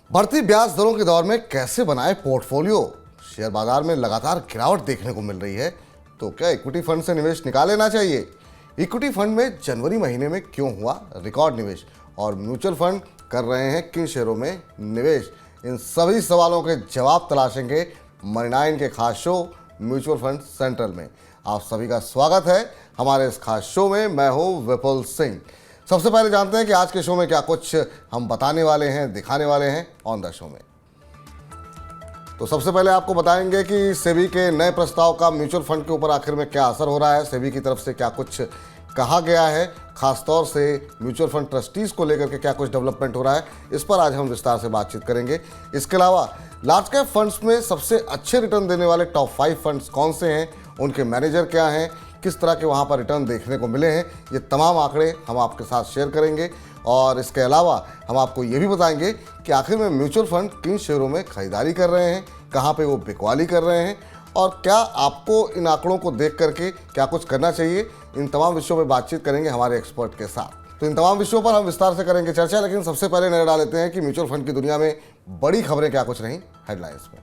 बढ़ती ब्याज दरों के दौर में कैसे बनाए पोर्टफोलियो। शेयर बाजार में लगातार गिरावट देखने को मिल रही है, तो क्या इक्विटी फंड से निवेश निकाल लेना चाहिए? इक्विटी फंड में जनवरी महीने में क्यों हुआ रिकॉर्ड निवेश, और म्यूचुअल फंड कर रहे हैं किन शेयरों में निवेश? इन सभी सवालों के जवाब तलाशेंगे मनी 9 के खास शो म्यूचुअल फंड सेंट्रल में। आप सभी का स्वागत है हमारे इस खास शो में। मैं हूं विपुल सिंह। सबसे पहले जानते हैं कि आज के शो में क्या कुछ हम बताने वाले हैं, दिखाने वाले हैं ऑन द शो में। तो सबसे पहले आपको बताएंगे कि सेबी के नए प्रस्ताव का म्यूचुअल फंड के ऊपर आखिर में क्या असर हो रहा है, सेबी की तरफ से क्या कुछ कहा गया है, खासतौर से म्यूचुअल फंड ट्रस्टीज को लेकर के क्या कुछ डेवलपमेंट हो रहा है, इस पर आज हम विस्तार से बातचीत करेंगे। इसके अलावा लार्ज कैप फंड्स में सबसे अच्छे रिटर्न देने वाले टॉप 5 फंड्स कौन से हैं, उनके मैनेजर क्या हैं, किस तरह के वहाँ पर रिटर्न देखने को मिले हैं, ये तमाम आंकड़े हम आपके साथ शेयर करेंगे। और इसके अलावा हम आपको ये भी बताएंगे कि आखिर में म्यूचुअल फंड किन शेयरों में खरीदारी कर रहे हैं, कहाँ पे वो बिकवाली कर रहे हैं, और क्या आपको इन आंकड़ों को देख करके क्या कुछ करना चाहिए। इन तमाम विषयों पर बातचीत करेंगे हमारे एक्सपर्ट के साथ। तो इन तमाम विषयों पर हम विस्तार से करेंगे चर्चा, लेकिन सबसे पहले नजर डाल लेते हैं कि म्यूचुअल फंड की दुनिया में बड़ी खबरें क्या कुछ रहीं हेडलाइंस में।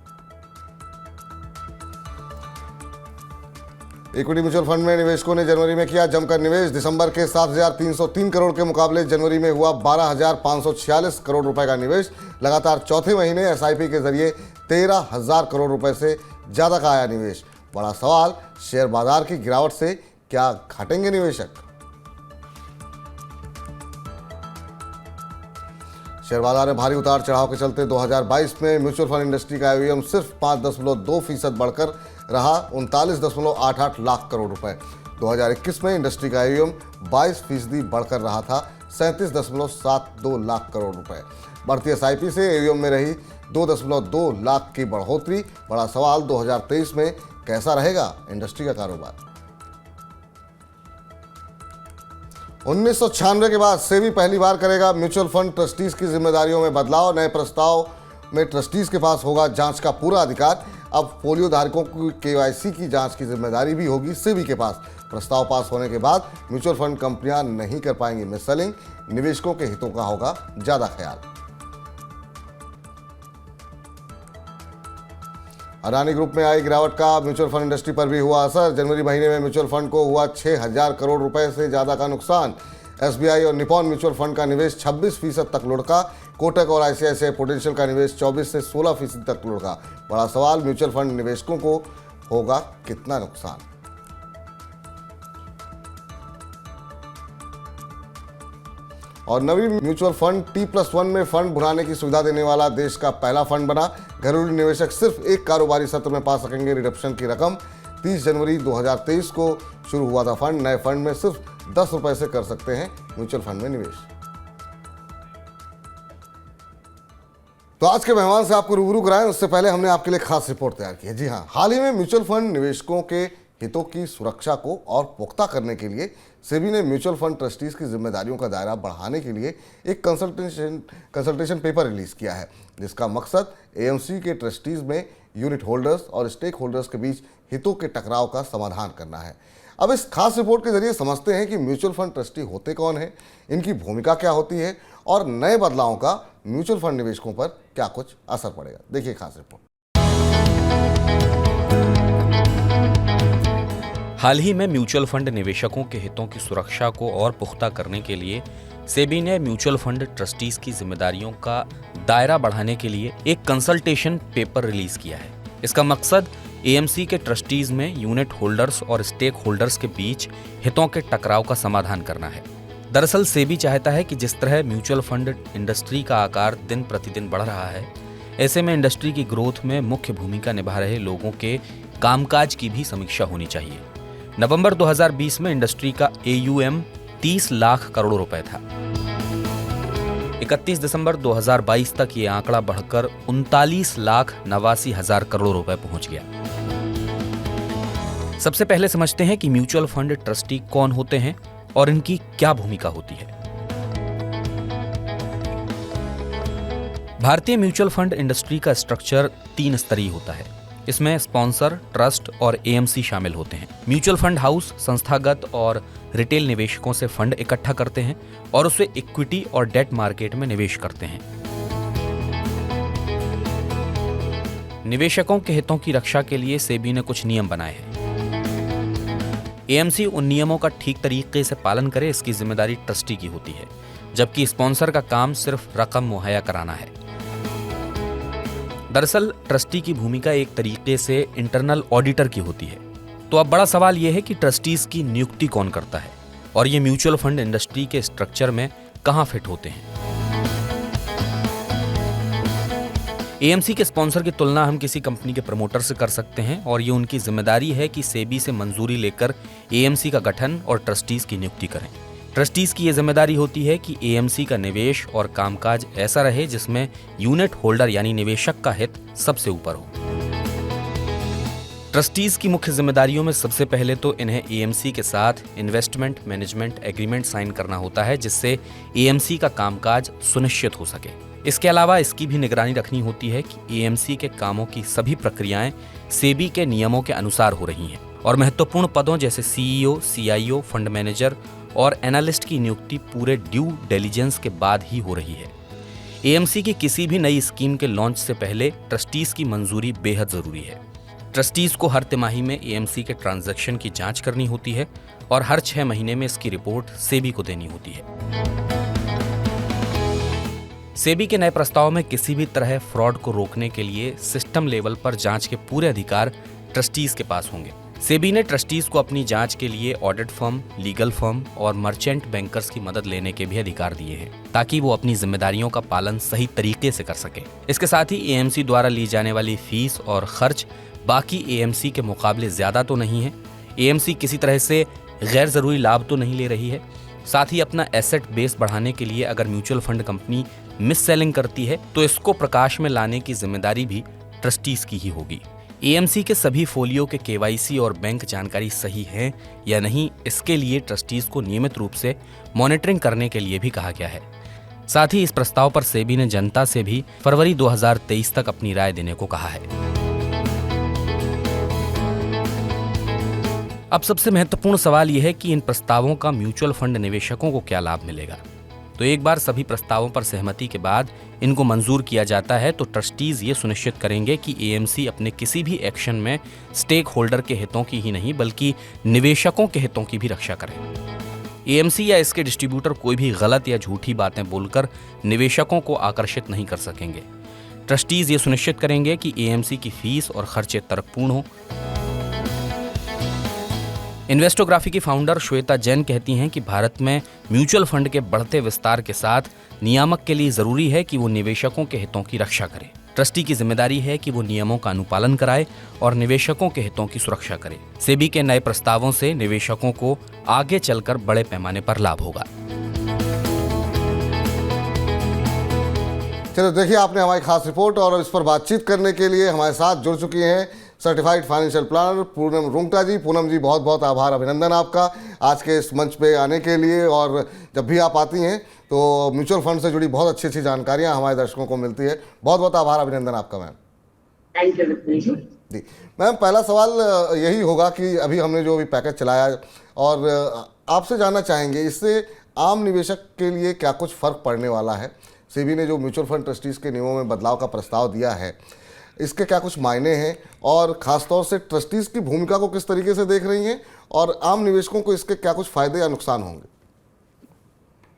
इक्विटी म्यूचुअल फंड में निवेशकों ने जनवरी में किया जमकर निवेश। दिसंबर के 7,303 करोड़ के मुकाबले जनवरी में हुआ 12,546 करोड़ रुपए का निवेश। लगातार चौथे महीने एसआईपी के जरिए 13,000 करोड़ रुपए से ज्यादा का आया निवेश। बड़ा सवाल, शेयर बाजार की गिरावट से क्या घटेंगे निवेशक? शेयर बाजार में भारी उतार चढ़ाव के चलते 2022 में म्यूचुअल फंड इंडस्ट्री का AUM सिर्फ 5.2% बढ़कर रहा 39.88 लाख करोड़ रुपए। 2021 में इंडस्ट्री का AUM 22% बढ़कर रहा था 37.72 लाख करोड़ रुपए। बढ़ती SIP से AUM में रही 2.2 लाख की बढ़ोतरी। बड़ा सवाल, 2023 में कैसा रहेगा इंडस्ट्री का कारोबार? 1996 के बाद सेबी पहली बार करेगा म्यूचुअल फंड ट्रस्टीज की जिम्मेदारियों में बदलाव। नए प्रस्ताव में ट्रस्टीज के पास होगा जांच का पूरा अधिकार। अब पोलियो धारकों की KYC की जांच की जिम्मेदारी भी होगी सेबी के पास। प्रस्ताव पास होने के बाद म्यूचुअल फंड कंपनियां नहीं कर पाएंगी मिससेलिंग, निवेशकों के हितों का होगा ज्यादा ख्याल। अडानी ग्रुप में आई गिरावट का म्यूचुअल फंड इंडस्ट्री पर भी हुआ असर। जनवरी महीने में म्यूचुअल फंड को हुआ 6,000 करोड़ रुपए से ज्यादा का नुकसान। SBI और निपॉन म्यूचुअल फंड का निवेश 26% तक लुढ़का। कोटक और ICICI पोटेंशियल का निवेश 24 से 16% तक लुढ़का। बड़ा सवाल, म्यूचुअल फंड निवेशकों को होगा कितना नुकसान? और नवी म्यूचुअल फंड T+1 में फंड भुनाने की सुविधा देने वाला देश का पहला फंड बना। घरेलू निवेशक सिर्फ एक कारोबारी सत्र में पा सकेंगे रिडम्पशन की रकम। 30 जनवरी 2023 को शुरू हुआ था फंड। नए फंड में सिर्फ 10 रुपए से कर सकते हैं म्यूचुअल फंड में निवेश। तो आज के मेहमान से आपको रूबरू कराएं, उससे पहले हमने आपके लिए खास रिपोर्ट तैयार की है। जी हाँ, हाल ही में म्यूचुअल फंड निवेशकों के हितों की सुरक्षा को और पुख्ता करने के लिए सेबी ने म्यूचुअल फंड ट्रस्टीज की जिम्मेदारियों का दायरा बढ़ाने के लिए एक कंसल्टेशन पेपर रिलीज किया है, जिसका मकसद AMC के ट्रस्टीज में यूनिट होल्डर्स और स्टेक होल्डर्स के बीच हितों के टकराव का समाधान करना है। अब इस खास रिपोर्ट के जरिए समझते हैं कि म्यूचुअल फंड ट्रस्टी होते कौन हैं, इनकी भूमिका क्या होती है, और नए बदलावों का म्यूचुअल फंड निवेशकों पर क्या कुछ असर पड़ेगा। देखिए खास रिपोर्ट। हाल ही में म्यूचुअल फंड निवेशकों के हितों की सुरक्षा को और पुख्ता करने के लिए सेबी ने म्यूचुअल फंड ट्रस्टीज की जिम्मेदारियों का दायरा बढ़ाने के लिए एक कंसल्टेशन पेपर रिलीज किया है। इसका मकसद AMC के ट्रस्टीज में यूनिट होल्डर्स और स्टेक होल्डर्स के बीच हितों के टकराव का समाधान करना है। दरअसल सेबी चाहता है कि जिस तरह म्यूचुअल फंड इंडस्ट्री का आकार दिन प्रतिदिन बढ़ रहा है, ऐसे में इंडस्ट्री की ग्रोथ में मुख्य भूमिका निभा रहे लोगों के कामकाज की भी समीक्षा होनी चाहिए। नवंबर 2020 में इंडस्ट्री का AUM 30 लाख करोड़ रुपए था। 31 दिसंबर 2022 तक ये आंकड़ा बढ़कर 39,89,000 करोड़ रुपए पहुंच गया। सबसे पहले समझते हैं कि म्यूचुअल फंड ट्रस्टी कौन होते हैं और इनकी क्या भूमिका होती है। भारतीय म्यूचुअल फंड इंडस्ट्री का स्ट्रक्चर 3 स्तरीय होता है। इसमें स्पॉन्सर, ट्रस्ट और AMC शामिल होते हैं। म्यूचुअल फंड हाउस संस्थागत और रिटेल निवेशकों से फंड इकट्ठा करते हैं और उसे इक्विटी और डेट मार्केट में निवेश करते हैं। निवेशकों के हितों की रक्षा के लिए सेबी ने कुछ नियम बनाए हैं। एएमसी उन नियमों का ठीक तरीके से पालन करे, इसकी जिम्मेदारी ट्रस्टी की होती है, जबकि स्पॉन्सर का काम सिर्फ रकम मुहैया कराना है। दरअसल ट्रस्टी की भूमिका एक तरीके से इंटरनल ऑडिटर की होती है। तो अब बड़ा सवाल यह है कि ट्रस्टीज की नियुक्ति कौन करता है और ये म्यूचुअल फंड इंडस्ट्री के स्ट्रक्चर में कहां फिट होते हैं। एएमसी के स्पॉन्सर की तुलना हम किसी कंपनी के प्रमोटर से कर सकते हैं और ये उनकी जिम्मेदारी है कि सेबी से मंजूरी लेकर एएमसी का गठन और ट्रस्टीज की नियुक्ति करें। ट्रस्टीज की यह जिम्मेदारी होती है कि एएमसी का निवेश और कामकाज ऐसा रहे जिसमें यूनिट होल्डर यानी निवेशक का हित सबसे ऊपर हो। ट्रस्टीज की मुख्य जिम्मेदारियों में सबसे पहले तो इन्हें एएमसी के साथ इन्वेस्टमेंट मैनेजमेंट एग्रीमेंट साइन करना होता है, जिससे एएमसी का कामकाज सुनिश्चित हो सके। इसके अलावा इसकी भी निगरानी रखनी होती है कि एएमसी के कामों की सभी प्रक्रियाएं सेबी के नियमों के अनुसार हो रही हैं और महत्वपूर्ण पदों जैसे सीईओ, सीआईओ, फंड मैनेजर और एनालिस्ट की नियुक्ति पूरे ड्यू डिलिजेंस के बाद ही हो रही है। एएमसी की किसी भी नई स्कीम के लॉन्च से पहले ट्रस्टीज की मंजूरी बेहद जरूरी है। ट्रस्टीज को हर तिमाही में एएमसी के ट्रांजैक्शन की जांच करनी होती है और हर 6 महीने में इसकी रिपोर्ट सेबी को देनी होती है। सेबी के नए प्रस्ताव में किसी भी तरह फ्रॉड को रोकने के लिए सिस्टम लेवल पर जांच के पूरे अधिकार ट्रस्टीज के पास होंगे। सेबी ने ट्रस्टीज को अपनी जांच के लिए ऑडिट फर्म, लीगल फर्म और मर्चेंट बैंकर्स की मदद लेने के भी अधिकार दिए हैं, ताकि वो अपनी जिम्मेदारियों का पालन सही तरीके से कर सके। इसके साथ ही एएमसी द्वारा ली जाने वाली फीस और खर्च बाकी एएमसी के मुकाबले ज्यादा तो नहीं है। एएमसी किसी तरह से गैर जरूरी लाभ तो नहीं ले रही है। साथ ही अपना एसेट बेस बढ़ाने के लिए अगर mutual fund company miss selling करती है तो इसको प्रकाश में लाने की जिम्मेदारी भी ट्रस्टीज की ही होगी। एएमसी के सभी फोलियो के केवाईसी और बैंक जानकारी सही है या नहीं, इसके लिए ट्रस्टीज को नियमित रूप से मॉनिटरिंग करने के लिए भी कहा गया है। साथ ही इस प्रस्ताव पर सेबी ने जनता से भी फरवरी 2023 तक अपनी राय देने को कहा है। अब सबसे महत्वपूर्ण सवाल यह है कि इन प्रस्तावों का म्यूचुअल फंड निवेशकों को क्या लाभ मिलेगा। तो एक बार सभी प्रस्तावों पर सहमति के बाद इनको मंजूर किया जाता है तो ट्रस्टीज ये सुनिश्चित करेंगे कि एएमसी अपने किसी भी एक्शन में स्टेक होल्डर के हितों की ही नहीं बल्कि निवेशकों के हितों की भी रक्षा करें। एएमसी या इसके डिस्ट्रीब्यूटर कोई भी गलत या झूठी बातें बोलकर निवेशकों को आकर्षित नहीं कर सकेंगे। ट्रस्टीज ये सुनिश्चित करेंगे कि एएमसी की फीस और खर्चे तर्कपूर्ण हो। इन्वेस्टोग्राफी की फाउंडर श्वेता जैन कहती हैं कि भारत में म्यूचुअल फंड के बढ़ते विस्तार के साथ नियामक के लिए जरूरी है कि वो निवेशकों के हितों की रक्षा करे। ट्रस्टी की जिम्मेदारी है कि वो नियमों का अनुपालन कराए और निवेशकों के हितों की सुरक्षा करे। सेबी के नए प्रस्तावों से निवेशकों को आगे चलकर बड़े पैमाने पर लाभ होगा। चलो देखिए, आपने हमारी खास रिपोर्ट और इस पर बातचीत करने के लिए हमारे साथ जुड़ चुकी हैं certified financial planner Poonam Rungta ji. Poonam ji, बहुत बहुत आभार, अभिनंदन आपका आज के इस मंच पे आने के लिए। और जब भी आप आती हैं तो म्यूचुअल फंड से जुड़ी बहुत अच्छी अच्छी जानकारियां हमारे दर्शकों को मिलती है। बहुत बहुत आभार, अभिनंदन आपका मैम। थैंक यू जी। मैम, पहला सवाल यही होगा कि अभी हमने जो भी पैकेज चलाया और आपसे जानना चाहेंगे इससे आम निवेशक के लिए क्या कुछ फ़र्क पड़ने वाला है। सेबी ने जो म्यूचुअल फंड ट्रस्टीज़ के नियमों में बदलाव का प्रस्ताव दिया है, इसके क्या कुछ मायने हैं और ख़ासतौर से ट्रस्टीज़ की भूमिका को किस तरीके से देख रही हैं और आम निवेशकों को इसके क्या कुछ फ़ायदे या नुकसान होंगे?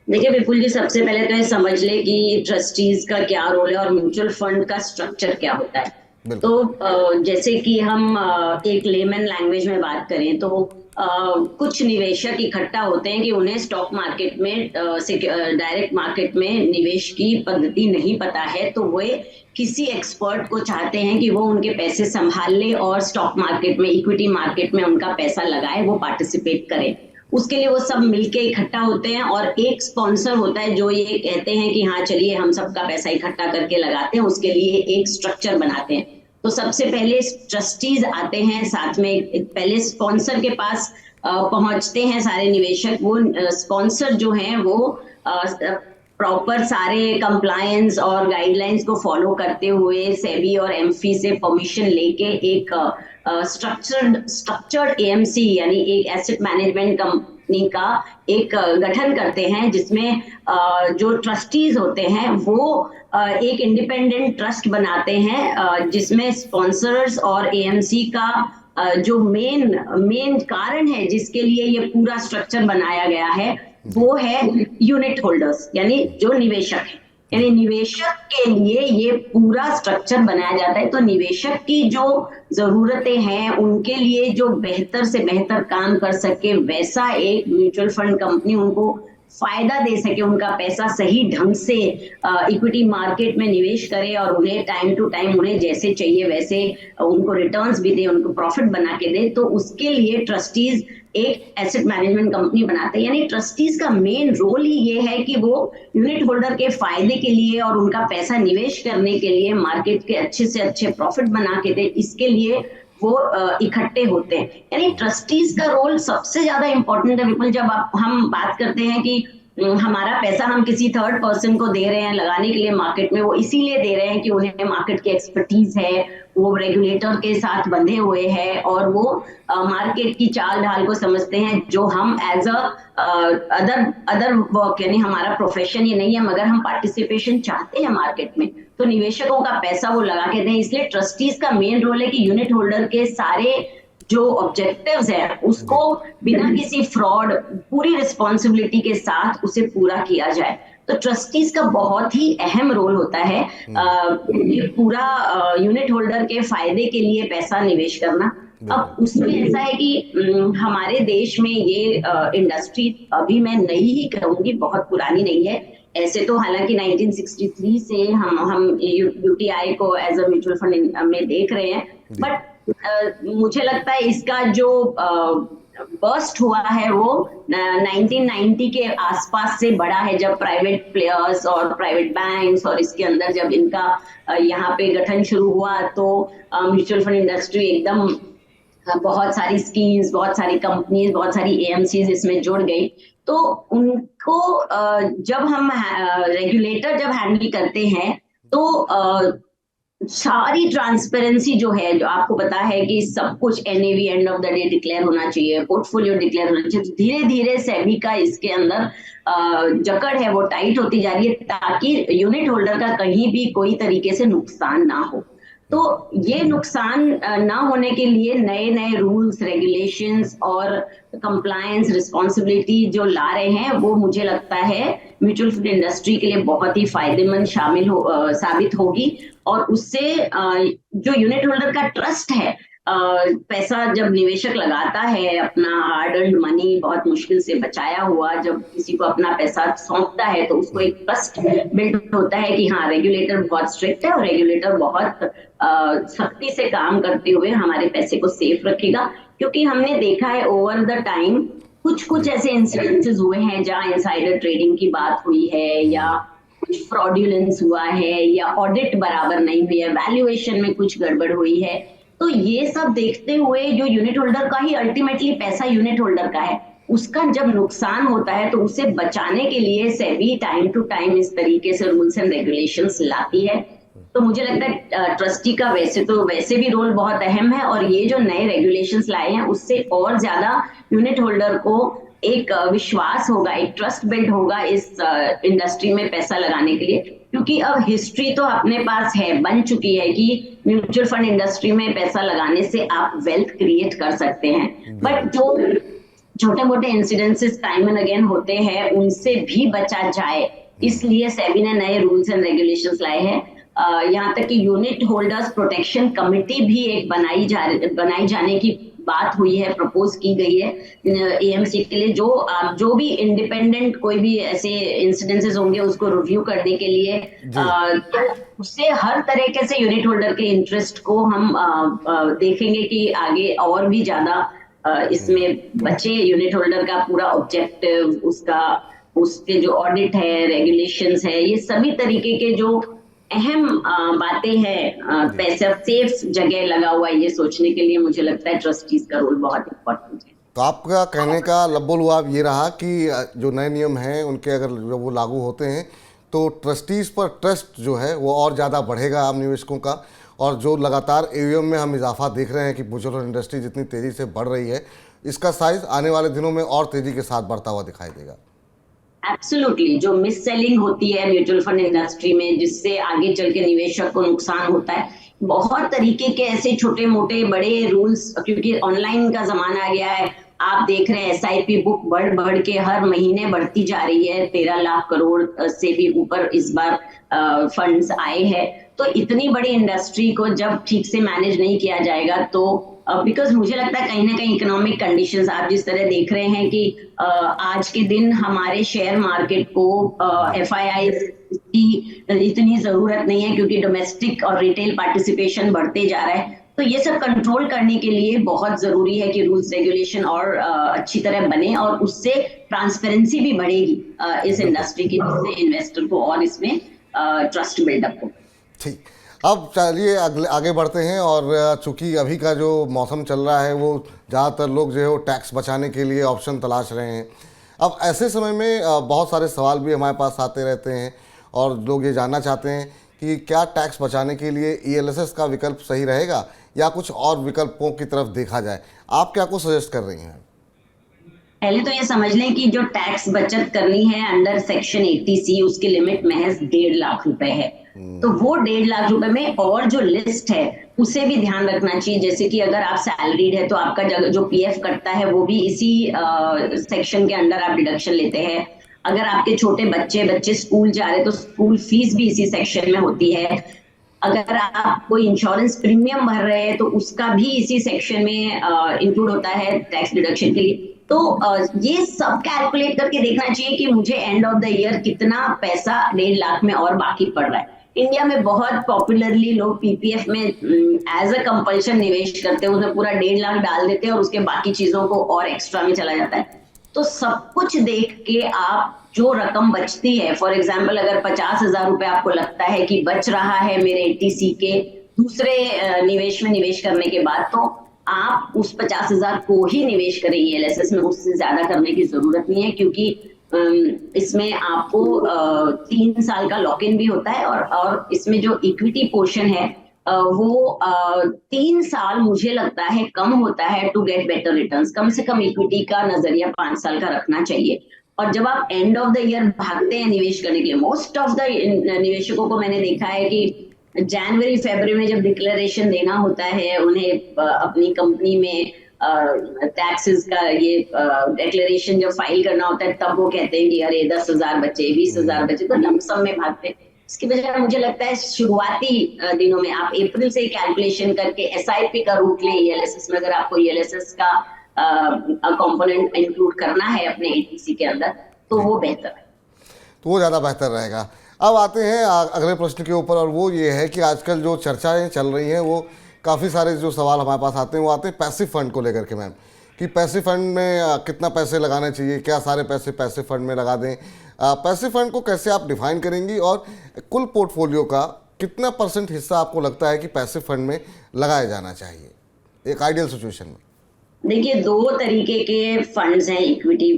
देखिए विपुल जी, सबसे पहले तो ये समझ ले कि ट्रस्टीज का क्या रोल है और म्यूचुअल फंड का स्ट्रक्चर क्या होता है। तो जैसे कि हम एक लेमन लैंग्वेज में बात करें तो कुछ निवेशक इकट्ठा होते हैं कि उन्हें स्टॉक मार्केट में डायरेक्ट मार्केट में निवेश की पद्धति नहीं पता है, तो वे किसी एक्सपर्ट को चाहते हैं कि वो उनके पैसे संभाल ले और स्टॉक मार्केट में, इक्विटी मार्केट में उनका पैसा लगाए, वो पार्टिसिपेट करें। उसके लिए वो सब मिलके इकट्ठा होते हैं और एक स्पॉन्सर होता है जो ये कहते हैं कि हाँ चलिए हम सबका पैसा इकट्ठा करके लगाते हैं, उसके लिए एक स्ट्रक्चर बनाते हैं। तो सबसे पहले ट्रस्टीज आते हैं, साथ में पहले स्पॉन्सर के पास पहुंचते हैं सारे निवेशक। वो स्पॉन्सर जो हैं वो प्रॉपर सारे कंप्लायंस और गाइडलाइंस को फॉलो करते हुए सेबी और एमफी से परमिशन लेके एक स्ट्रक्चर्ड एएमसी यानी एक एसेट मैनेजमेंट कंपनी का एक गठन करते हैं, जिसमें जो ट्रस्टीज होते हैं वो एक इंडिपेंडेंट ट्रस्ट बनाते हैं, जिसमें स्पॉन्सर्स और एएमसी का जो मेन कारण है जिसके लिए ये पूरा स्ट्रक्चर बनाया गया है, वो है यूनिट होल्डर्स, यानी जो निवेशक है। यानी निवेशक के लिए ये पूरा स्ट्रक्चर बनाया जाता है। तो निवेशक की जो जरूरतें हैं, उनके लिए जो बेहतर से बेहतर काम कर सके, वैसा एक म्यूचुअल फंड कंपनी उनको फायदा दे सके, उनका पैसा सही ढंग से इक्विटी मार्केट में निवेश करे और उन्हें टाइम टू टाइम उन्हें जैसे चाहिए वैसे उनको रिटर्न्स भी दे, उनको प्रॉफिट बना के दे। तो उसके लिए ट्रस्टीज एक एसेट मैनेजमेंट कंपनी बनाते हैं। यानी ट्रस्टीज का मेन रोल ही ये है कि वो यूनिट होल्डर के फायदे के लिए और उनका पैसा निवेश करने के लिए मार्केट के अच्छे से अच्छे प्रॉफिट बना के दे, इसके लिए वो इकट्ठे होते हैं। यानी ट्रस्टीज का रोल सबसे ज्यादा इंपॉर्टेंट है विपुल। जब हम बात करते हैं कि हमारा पैसा हम किसी थर्ड पर्सन को दे रहे हैं लगाने के लिए मार्केट में, वो इसीलिए दे रहे हैं कि उन्हें मार्केट की एक्सपर्टीज है, वो रेगुलेटर के साथ बंधे हुए हैं और वो मार्केट की चाल ढाल को समझते हैं, जो हम एज अदर वर्क, यानी हमारा प्रोफेशन ये नहीं है, मगर हम पार्टिसिपेशन चाहते हैं मार्केट में, तो निवेशकों का पैसा वो लगा के दें। इसलिए ट्रस्टीज का मेन रोल है कि यूनिट होल्डर के सारे जो ऑब्जेक्टिव्स है उसको बिना किसी फ्रॉड पूरी रिस्पॉन्सिबिलिटी के साथ उसे पूरा किया जाए। तो ट्रस्टीज का बहुत ही अहम रोल होता है ये पूरा यूनिट होल्डर के फायदे के लिए पैसा निवेश करना। अब उसमें ऐसा है कि हमारे देश में ये इंडस्ट्री अभी मैं नई ही कहूंगी, बहुत पुरानी नहीं है। ऐसे तो हालांकि 1963 से हम यूटीआई को एज अ म्यूचुअल फंड में देख रहे हैं, बट मुझे लगता है इसका जो बर्स्ट हुआ है वो 1990 के आसपास से बड़ा है, जब प्राइवेट प्लेयर्स और प्राइवेट बैंक्स और इसके अंदर जब इनका यहाँ पे गठन शुरू हुआ, तो म्यूचुअल फंड इंडस्ट्री एकदम बहुत सारी स्कीम्स, बहुत सारी कंपनीज, बहुत सारी एएमसीज इसमें जुड़ गई। तो उनको जब हम रेगुलेटर जब हैंडल करते हैं तो सारी ट्रांसपेरेंसी जो है, जो आपको पता है कि सब कुछ NAV end of the day declare होना चाहिए, पोर्टफोलियो डिक्लेयर होना चाहिए, धीरे धीरे सेबी का इसके अंदर जकड़ है वो टाइट होती जा रही है, ताकि यूनिट होल्डर का कहीं भी कोई तरीके से नुकसान ना हो। तो ये नुकसान ना होने के लिए नए नए रूल्स, रेगुलेशंस और कंप्लायंस, रिस्पॉन्सिबिलिटी जो ला रहे हैं, वो मुझे लगता है म्यूचुअल फंड इंडस्ट्री के लिए बहुत ही फायदेमंद साबित होगी। और उससे जो यूनिट होल्डर का ट्रस्ट है, पैसा जब निवेशक लगाता है, अपना हार्ड अर्न्ड मनी बहुत मुश्किल से बचाया हुआ जब किसी को अपना पैसा सौंपता है, तो उसको एक ट्रस्ट बिल्ड होता है कि हाँ, रेगुलेटर बहुत स्ट्रिक्ट है और रेगुलेटर बहुत सख्ती से काम करते हुए हमारे पैसे को सेफ रखेगा। क्योंकि हमने देखा है ओवर द टाइम कुछ ऐसे इंसिडेंसेस हुए हैं जहाँ इनसाइडर ट्रेडिंग की बात हुई है, या कुछ फ्रॉड्यूलेंस हुआ है, या ऑडिट बराबर नहीं हुई है, वैल्यूएशन में कुछ गड़बड़ हुई है। तो ये सब देखते हुए जो यूनिट होल्डर का ही अल्टीमेटली पैसा यूनिट होल्डर का है, उसका जब नुकसान होता है तो उसे बचाने के लिए सेबी टाइम टू टाइम इस तरीके से रूल्स एंड रेगुलेशंस लाती है। तो मुझे लगता है ट्रस्टी का वैसे भी रोल बहुत अहम है, और ये जो नए रेगुलेशंस लाए हैं उससे और ज्यादा यूनिट होल्डर को एक विश्वास होगा, एक ट्रस्ट बिल्ड होगा इस इंडस्ट्री में पैसा लगाने के लिए। क्योंकि अब हिस्ट्री तो अपने पास है, बन चुकी है कि म्यूचुअल फंड इंडस्ट्री में पैसा लगाने से आप वेल्थ क्रिएट कर सकते हैं। बट जो छोटे मोटे इंसिडेंसेस टाइम एंड अगेन होते हैं, उनसे भी बचा जाए, इसलिए सेबी ने नए रूल्स एंड रेगुलेशंस लाए हैं। यहाँ तक कि यूनिट होल्डर्स प्रोटेक्शन कमिटी भी एक बनाई जाने की बात हुई है, प्रपोज की गई है एएमसी के लिए, जो भी इंडिपेंडेंट कोई भी ऐसे इंसिडेंसेस होंगे उसको रिव्यू करने के लिए। तो उससे हर तरीके से यूनिट होल्डर के इंटरेस्ट को हम देखेंगे कि आगे और भी ज्यादा इसमें बचे। यूनिट होल्डर का पूरा ऑब्जेक्टिव, उसके जो ऑडिट है, रेगुलेशंस है, ये सभी तरीके के जो अहम बातें हैं, पैसा सेफ जगह लगा हुआ है, ये सोचने के लिए मुझे लगता है ट्रस्टीज का रोल बहुत इम्पोर्टेंट है। तो आपका कहने का लब्बो-लुआब ये रहा कि जो नए नियम हैं उनके अगर वो लागू होते हैं तो ट्रस्टीज पर ट्रस्ट जो है वो और ज़्यादा बढ़ेगा आम निवेशकों का, और जो लगातार एयूएम में हम इजाफा देख रहे हैं कि म्यूचुअल फंड इंडस्ट्री जितनी तेज़ी से बढ़ रही है, इसका साइज आने वाले दिनों में और तेज़ी के साथ बढ़ता हुआ दिखाई देगा। एब्सोल्युटली, जो मिस सेलिंग होती है म्यूचुअल फंड इंडस्ट्री में, जिससे आगे चल के निवेशक को नुकसान होता है, बहुत तरीके के ऐसे छोटे मोटे बड़े रूल्स, क्योंकि ऑनलाइन का जमाना आ गया है। आप देख रहे हैं एसआईपी बुक बढ़ बढ़ के हर महीने बढ़ती जा रही है, 13 लाख करोड़ से भी ऊपर इस बार फंड्स आए हैं। तो इतनी बड़ी इंडस्ट्री को जब ठीक से मैनेज नहीं किया जाएगा तो बिकॉज मुझे लगता है कहीं ना कहीं इकोनॉमिक कंडीशंस आप जिस तरह देख रहे हैं कि आज के दिन हमारे शेयर मार्केट को एफआईआई की इतनी जरूरत नहीं है, क्योंकि डोमेस्टिक और रिटेल पार्टिसिपेशन बढ़ते जा रहा है। तो ये सब कंट्रोल करने के लिए बहुत जरूरी है कि रूल्स रेगुलेशन और अच्छी तरह बने, और उससे ट्रांसपेरेंसी भी बढ़ेगी इस इंडस्ट्री की, जिससे इन्वेस्टर को और इसमें ट्रस्ट बिल्डअप हो। ठीक, अब चलिए आगे बढ़ते हैं। और चूंकि अभी का जो मौसम चल रहा है वो ज़्यादातर लोग जो है वो टैक्स बचाने के लिए ऑप्शन तलाश रहे हैं। अब ऐसे समय में बहुत सारे सवाल भी हमारे पास आते रहते हैं और लोग ये जानना चाहते हैं कि क्या टैक्स बचाने के लिए ईएलएसएस का विकल्प सही रहेगा या कुछ और विकल्पों की तरफ देखा जाए। आप क्या को सजेस्ट कर रही हैं? पहले तो ये समझ लें कि जो टैक्स बचत करनी है अंडर सेक्शन 80C, उसकी लिमिट महज 1.5 लाख रुपए है। तो वो 1.5 लाख रुपए में और जो लिस्ट है उसे भी ध्यान रखना चाहिए। जैसे कि अगर आप सैलरीड है तो आपका जो पीएफ कटता है वो भी इसी सेक्शन के अंडर आप डिडक्शन लेते हैं। अगर आपके छोटे बच्चे स्कूल जा रहे हैं तो स्कूल फीस भी इसी सेक्शन में होती है। अगर आप कोई इंश्योरेंस प्रीमियम भर रहे हैं तो उसका भी इसी सेक्शन में इंक्लूड होता है टैक्स डिडक्शन के लिए। तो ये सब कैलकुलेट करके देखना चाहिए कि मुझे एंड ऑफ द ईयर कितना पैसा 1.5 लाख में और बाकी पड़ रहा है। इंडिया में बहुत पॉपुलरली लोग पीपीएफ में एज अ कंपल्शन निवेश करते हैं, उसमें पूरा 1.5 लाख डाल देते हैं और उसके बाकी चीजों को और एक्स्ट्रा में चला जाता है। तो सब कुछ देख के आप जो रकम बचती है, फॉर एग्जाम्पल अगर 50,000 रुपए आपको लगता है कि बच रहा है मेरे 80C के दूसरे निवेश में निवेश करने के बाद, तो आप उस 50,000 को ही निवेश करें ईएलएसएस में, उससे ज्यादा करने की जरूरत नहीं है, क्योंकि इसमें आपको 3 साल का लॉक इन भी होता है और इसमें जो इक्विटी पोर्शन है वो 3 साल मुझे लगता है कम होता है टू गेट बेटर रिटर्न्स। कम से कम इक्विटी का नजरिया 5 साल का रखना चाहिए। और जब आप एंड ऑफ द ईयर भागते हैं निवेश करने के लिए, मोस्ट ऑफ द निवेशकों को मैंने देखा है कि जनवरी फरवरी में जब डिक्लेरेशन देना होता है उन्हें अपनी कंपनी में टैक्सेस का ये डिक्लेरेशन जब फाइल करना होता है, तब वो कहते हैं कि अरे 10,000 बचे 20,000 बचे, तो लमसम में भागते हैं। इसकी वजह मुझे लगता है शुरुआती दिनों में आप अप्रैल से कैलकुलेशन करके एसआईपी का रूट लें ईएलएसएस में। अगर आपको ईएलएसएस का कंपोनेंट इंक्लूड करना है अपने 80C के अंदर तो वो बेहतर है, तो वो ज़्यादा बेहतर रहेगा। अब आते हैं अगले प्रश्न के ऊपर, और वो ये है कि आजकल जो चर्चाएं चल रही हैं वो काफ़ी सारे जो सवाल हमारे पास आते हैं वो आते हैं पैसिव फंड को लेकर के मैम, कि पैसिव फंड में कितना पैसे लगाने चाहिए, क्या सारे पैसे पैसिव फंड में लगा दें। पैसिव फंड को कैसे आप डिफाइन करेंगी और कुल पोर्टफोलियो का कितना % हिस्सा आपको लगता है कि पैसिव फंड में लगाया जाना चाहिए एक आइडियल सिचुएशन में? देखिए, 2 तरीके के फंड्स हैं इक्विटी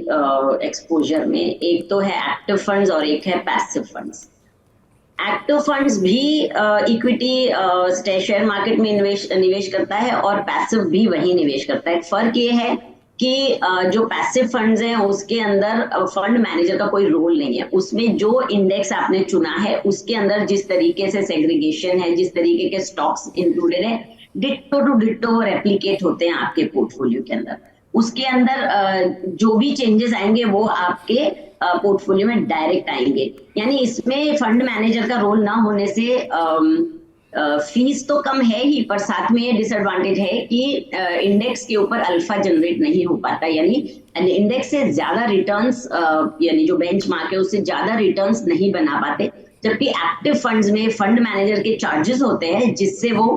एक्सपोजर में, एक तो है एक्टिव फंड्स और एक है पैसिव फंड्स। एक्टिव फंड्स भी इक्विटी शेयर मार्केट में निवेश करता है और पैसिव भी वही निवेश करता है। फर्क ये है कि जो पैसिव फंड्स हैं उसके अंदर फंड मैनेजर का कोई रोल नहीं है। उसमें जो इंडेक्स आपने चुना है उसके अंदर जिस तरीके से सेग्रीगेशन है, जिस तरीके के स्टॉक्स इंक्लूडेड है, डिट्टो टू डिट्टो रेप्लिकेट होते हैं आपके पोर्टफोलियो के अंदर। उसके अंदर जो भी चेंजेस आएंगे वो आपके पोर्टफोलियो में डायरेक्ट आएंगे। यानी इसमें फंड मैनेजर का रोल ना होने से फीस तो कम है ही, पर साथ में ये डिसएडवांटेज है कि इंडेक्स के ऊपर अल्फा जनरेट नहीं हो पाता। यानी इंडेक्स से ज्यादा रिटर्न्स, यानी जो बेंचमार्क है उससे ज्यादा रिटर्न्स नहीं बना पाते। जबकि एक्टिव फंड्स में फंड मैनेजर के चार्जेस होते हैं जिससे वो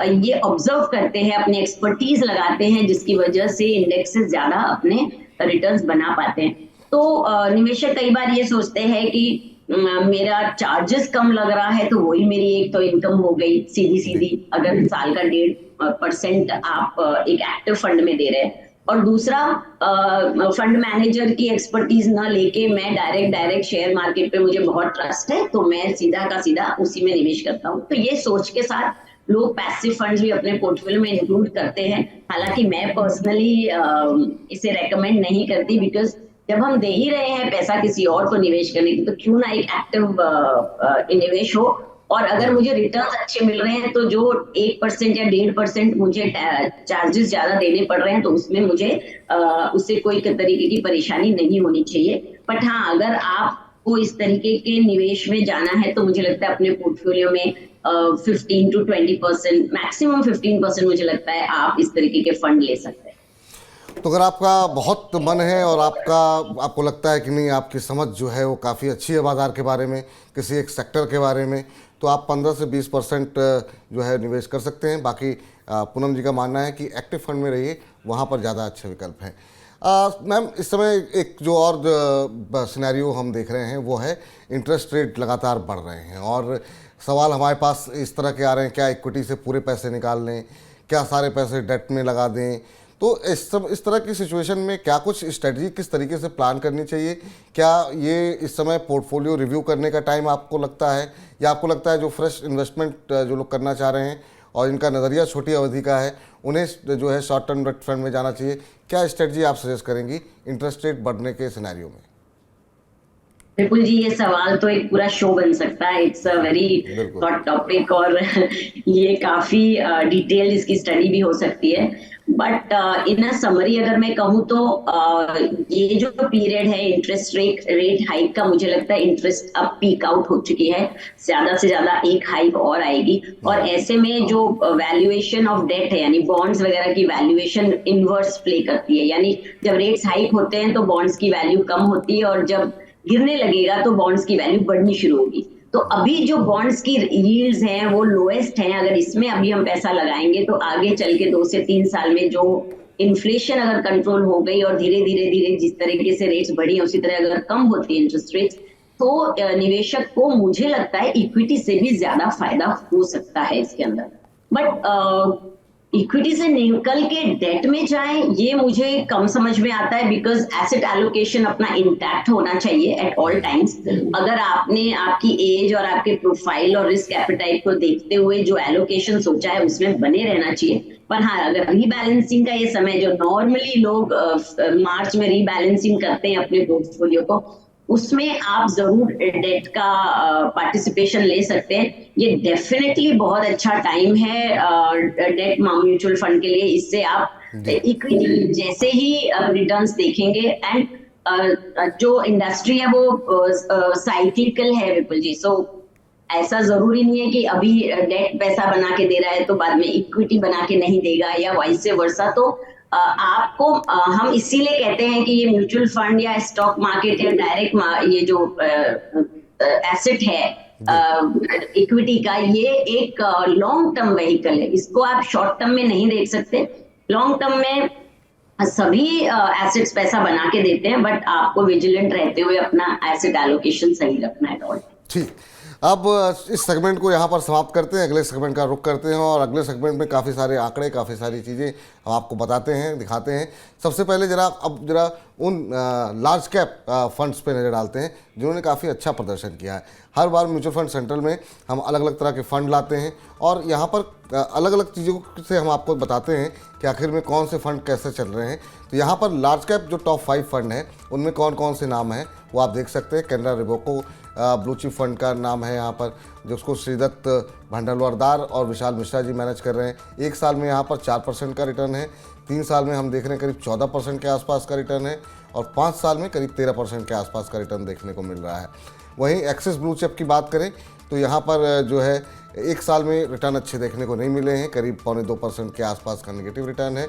ये ऑब्जर्व करते हैं, अपनी एक्सपर्टीज लगाते हैं, जिसकी वजह से इंडेक्स से ज्यादा अपने रिटर्न्स बना पाते हैं। तो निवेशक कई बार ये सोचते हैं कि मेरा चार्जेस कम लग रहा है तो वही मेरी एक तो इनकम हो गई सीधी। अगर साल का 1.5% आप एक एक्टिव फंड में दे रहे हैं, और दूसरा फंड मैनेजर की एक्सपर्टीज ना लेके मैं डायरेक्ट शेयर मार्केट पे मुझे बहुत ट्रस्ट है तो मैं सीधा का सीधा उसी में निवेश करता हूँ। तो ये सोच के साथ लोग पैसिव फंड्स भी अपने पोर्टफोलियो में इंक्लूड करते हैं। हालांकि मैं पर्सनली इसे रेकमेंड नहीं करती, बिकॉज जब हम दे ही रहे हैं पैसा किसी और को निवेश करने की, तो क्यों ना एक एक्टिव निवेश हो। और अगर मुझे रिटर्न्स अच्छे मिल रहे हैं तो जो 1% या 1.5% मुझे चार्जेस ज्यादा देने पड़ रहे हैं, तो उसमें मुझे उससे कोई तरीके की परेशानी नहीं होनी चाहिए। बट हाँ, अगर आपको इस तरीके के निवेश में जाना है तो मुझे लगता है अपने पोर्टफोलियो में 15 to 20%, मैक्सिमम 15% मुझे लगता है आप इस तरीके के फंड ले सकते हैं। तो अगर आपका बहुत मन है और आपको लगता है कि नहीं, आपकी समझ जो है वो काफ़ी अच्छी है बाज़ार के बारे में, किसी एक सेक्टर के बारे में, तो आप 15 से 20% जो है निवेश कर सकते हैं। बाकी पूनम जी का मानना है कि एक्टिव फंड में रहिए, वहाँ पर ज़्यादा अच्छे विकल्प हैं। मैम, इस समय एक जो और सिनेरियो हम देख रहे हैं वो है इंटरेस्ट रेट लगातार बढ़ रहे हैं, और सवाल हमारे पास इस तरह के आ रहे हैं, क्या इक्विटी से पूरे पैसे निकाल लें, क्या सारे पैसे डेट में लगा दें। तो इस तरह की सिचुएशन में क्या कुछ स्ट्रेटजी किस तरीके से प्लान करनी चाहिए? क्या ये इस समय पोर्टफोलियो रिव्यू करने का टाइम आपको लगता है, या आपको लगता है जो फ्रेश इन्वेस्टमेंट जो लोग करना चाह रहे हैं और इनका नज़रिया छोटी अवधि का है, उन्हें जो है शॉर्ट टर्म डेट फंड में जाना चाहिए? क्या स्ट्रेटजी आप सजेस्ट करेंगी इंटरेस्ट रेट बढ़ने के सिनेरियो में? बिल्कुल जी, ये सवाल तो एक पूरा शो बन सकता है। It's a very hot topic, और ये काफी डिटेल इसकी स्टडी भी हो सकती है। बट इन अ समरी अगर मैं कहूँ तो ये जो पीरियड है इंटरेस्ट रेट हाइक का, मुझे लगता है इंटरेस्ट अब पीक आउट हो चुकी है। ज्यादा से ज्यादा एक हाइक और आएगी, और ऐसे में जो वैल्यूएशन ऑफ डेट है, यानी बॉन्ड्स वगैरह की वैल्यूएशन इनवर्स प्ले करती है। यानी जब रेट्स हाइक होते हैं तो बॉन्ड्स की वैल्यू कम होती है, और जब गिरने लगेगा तो बॉन्ड्स की वैल्यू बढ़नी शुरू होगी। तो अभी जो बॉन्ड्स की यील्ड्स हैं वो लोएस्ट हैं। अगर इसमें अभी हम पैसा लगाएंगे तो आगे चल के 2 से 3 साल में जो इन्फ्लेशन अगर कंट्रोल हो गई और धीरे धीरे जिस तरीके से रेट्स बढ़ी उसी तरह अगर कम होती है इंटरेस्ट रेट्स, तो निवेशक को मुझे लगता है इक्विटी से भी ज्यादा फायदा हो सकता है इसके अंदर। बट इक्विटी से निकल के डेट में जाए, ये मुझे कम समझ में आता है, बिकॉज एसेट एलोकेशन अपना इंटैक्ट होना चाहिए एट ऑल टाइम्स। अगर आपने आपकी एज और आपके प्रोफाइल और रिस्क एपेटाइट को देखते हुए जो एलोकेशन सोचा है उसमें बने रहना चाहिए। पर हाँ, अगर रीबैलेंसिंग का ये समय जो नॉर्मली लोग मार्च में रीबैलेंसिंग करते हैं अपने पोर्टफोलियो को, उसमें आप जरूर डेट का पार्टिसिपेशन ले सकते हैं। ये डेफिनेटली बहुत अच्छा टाइम है डेट म्यूचुअल फंड के लिए। इससे आप इक्विटी जैसे ही रिटर्न्स देखेंगे, एंड जो इंडस्ट्री है वो साइक्लिकल है विपुल जी। सो ऐसा जरूरी नहीं है कि अभी डेट पैसा बना के दे रहा है तो बाद में इक्विटी बना के नहीं देगा, या वाइस वर्सा। तो आपको हम इसीलिए कहते हैं कि ये म्यूचुअल फंड या स्टॉक मार्केट या डायरेक्ट ये जो एसेट है इक्विटी का, ये एक लॉन्ग टर्म व्हीकल है। इसको आप शॉर्ट टर्म में नहीं देख सकते। लॉन्ग टर्म में सभी एसेट्स पैसा बना के देते हैं, बट आपको विजिलेंट रहते हुए अपना एसेट एलोकेशन सही रखना है। और ठीक, अब इस सेगमेंट को यहाँ पर समाप्त करते हैं, अगले सेगमेंट का रुख करते हैं, और अगले सेगमेंट में काफ़ी सारे आंकड़े, काफ़ी सारी चीज़ें हम आपको बताते हैं, दिखाते हैं। सबसे पहले जरा उन लार्ज कैप फंड्स पे नज़र डालते हैं जिन्होंने काफ़ी अच्छा प्रदर्शन किया है। हर बार म्यूचुअल फंड सेंट्रल में हम अलग अलग तरह के फ़ंड लाते हैं, और यहाँ पर अलग अलग चीज़ों से हम आपको बताते हैं कि आखिर में कौन से फ़ंड कैसे चल रहे हैं। तो यहाँ पर लार्ज कैप जो टॉप 5 फंड हैं उनमें कौन कौन से नाम हैं वो आप देख सकते हैं। कैनरा रिबोको ब्लू चिप फंड का नाम है यहाँ पर, जिसको श्रीदत्त भंडारवारदार और विशाल मिश्रा जी मैनेज कर रहे हैं। 1 साल में यहाँ पर 4% का रिटर्न है, 3 साल में हम देख रहे हैं करीब 14% के आसपास का रिटर्न है, और 5 साल में करीब 13% के आसपास का रिटर्न देखने को मिल रहा है। वहीं एक्सिस ब्लू चिप की बात करें तो यहाँ पर जो है 1 साल में रिटर्न अच्छे देखने को नहीं मिले हैं, करीब 0.25% के आसपास का नेगेटिव रिटर्न है।